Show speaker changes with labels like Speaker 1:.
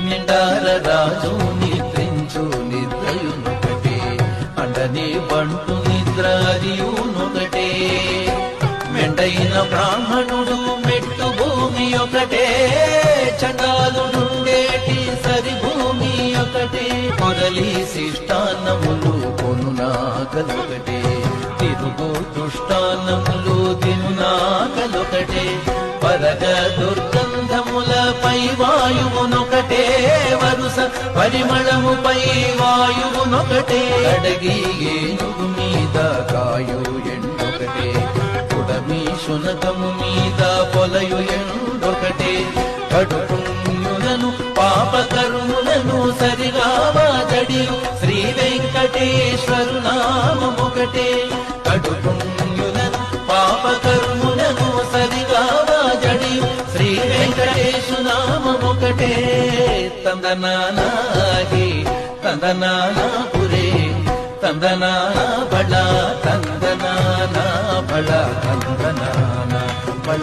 Speaker 1: నిండార రాజు నిద్రించు నిద్రయునొకటే, అండని బంటు నిద్ర అదియునొకటే. మెండైన బ్రాహ్మణుడు మెట్టు భూమి ఒకటే, చండాలుడుండేటి సరి భూమి ఒకటే. మొరలి శిష్టాన్నములు కొనునాకలొకటే, తిరుగు దుష్టాన్నములు తినునాకలొకటే. పరగ దుర్గంధములపై వాయువునొకటే, వరుస పరిమళముపై వాయువునొకటే. అడగి ఏనుగు మీద కాయు ఎండొకటే, కుడమి శునకము మీద పొలయు ఎండొకటే. కడుపుణ్యులను పాపకర్ములను సరిగావాజడియు శ్రీ వెంకటేశ్వరు నామమొకటే. కడుపుణ్యులను పాపకర్ములను సరిగావాజడియు శ్రీ వెంకటేశు నామమొకటే. తందనానాగి తందనానాపురే, తందనానా బళ తందనానా బళ తందనానా